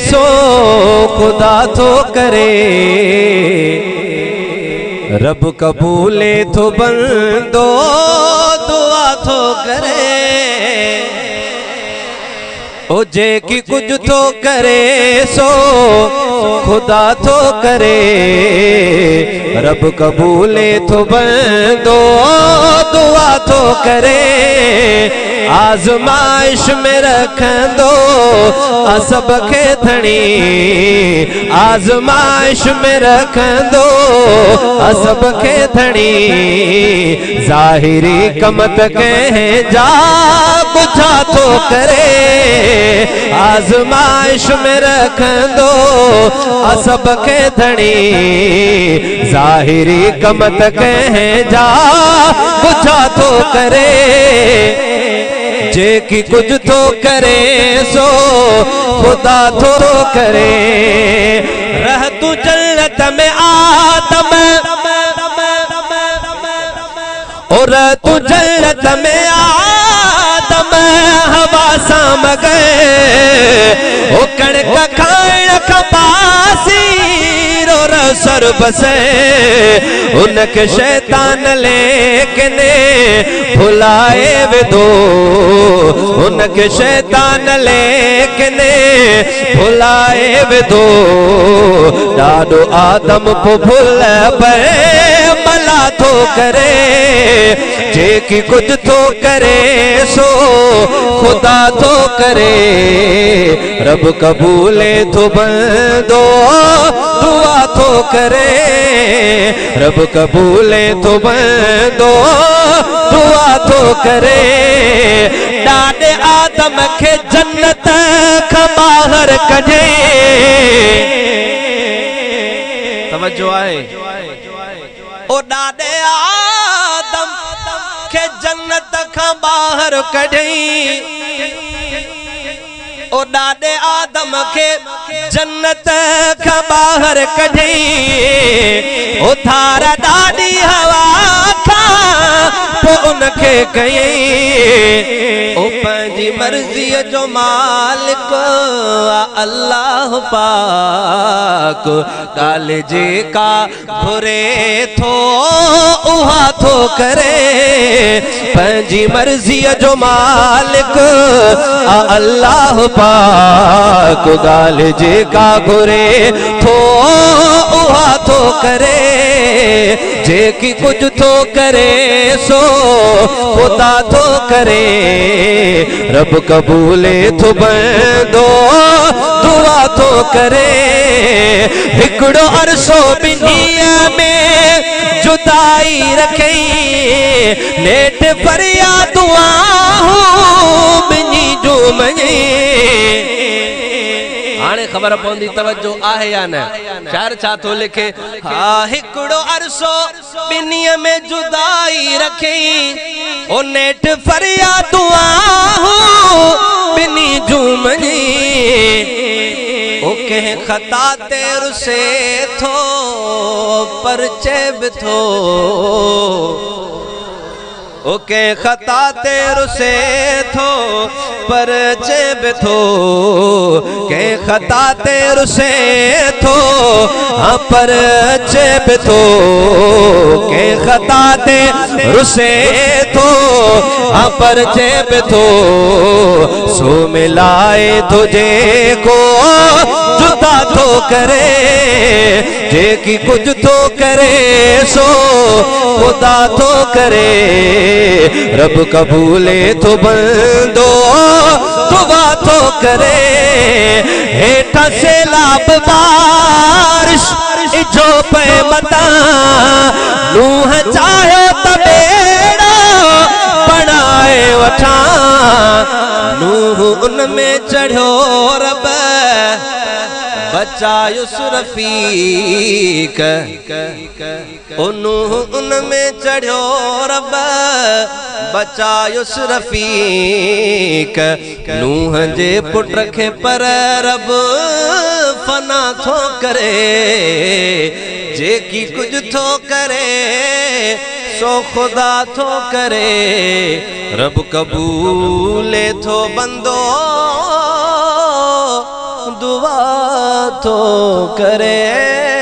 सो खुदा तो करे, रब कबूले तो बंदो दुआ तो करे। ओ जे की कुछ तो करे सो खुदा तो करे, रब कबूले तो बंदो दुआ तो करे। आजमाइश में रख दो असब के धनी, आजमाइश में रख दो असब के धनी। जाहिरी कमत कहे जा बुझा तो करे, आजमाइश में रख दो असब के धनी। जाहिरी कमत कहे जा बुझा तो करे, जे की कुछ तो करे सो खुदा तो करे। रह तू जन्नत में आदम, और तू जन्नत में आदम हवा साम गए। ओ कणक खाण खपासी और सर बसे, उनके शैतान लेकिन भुलाए वे दो, उनके शैतान लेकिन भुलाए वे दो। डाडो आदम को भूल पे मला तो करे, जे की कुछ तो करे सो खुदा तो करे। रब कबूले तो बंदो दुआ तो करे, रब कबूले तो बंदो दुआ तो करे। डाडे आदम के जन्नत का बाहर कढे, तवज्जो आए। ओ डाडे आदम के जन्नत का बाहर कढे, ओ डाडे आदम के जन्नत का बाहर कढे। ओ थारा डाडी हवा था तो उनके कहीं, ओ पंहिंजी मर्जी जो मालिक अल्लाह पाक। गाल जे का घुरे थो उहा तो करे, पंहिंजी मर्जी जो मालिक अल्लाह पाक। गाल जे का घुरे थो उहा तो करे, जे की कुछ तो करे सो खुदा तो करे। रब कबूले तो बंदो दुआ तो करे। हिकड़ो अरसो बिन्हीअ में जुदाई रखे, नेट फरिया दुआ बिन्ही जो मञे। हाणे खबर पवंदी तवज्जो आहे या न। शायर छा थो लिखे, हा हिकड़ो अरसो बिन्हीअ में जुदाई रखे, ओ नेठ फरिया दुआ बिन्ही जुमनी। ओ कह खता ते रुसे थो पर चेब थो, ओ के खता ते रुसे थो पर चेब थो, के खता ते रुसे थो हाँ पर चेब थो, के खता ते रुसे थो हाँ पर चेब थो। सो मिलाए तुझे को जुदा तो करे, जे की कुछ तो करे सो खुदा तो करे। रब कबूले तो बंदो दुआ तो करे। हेठा से लाभ बारिश जो पे मता, नूह चाहे तबेड़ा बनाए वठा, नूह उनमें चढ़ो रब बचायो सुरफीक, नूह उनमें चढ़ो रब बचायो सुरफीक। नूह जे पुट खे पर रब फना थो करे, जे की कुछ थो करे सो खुदा थो करे। रब कबूले थो बंदो दुआ तो करे।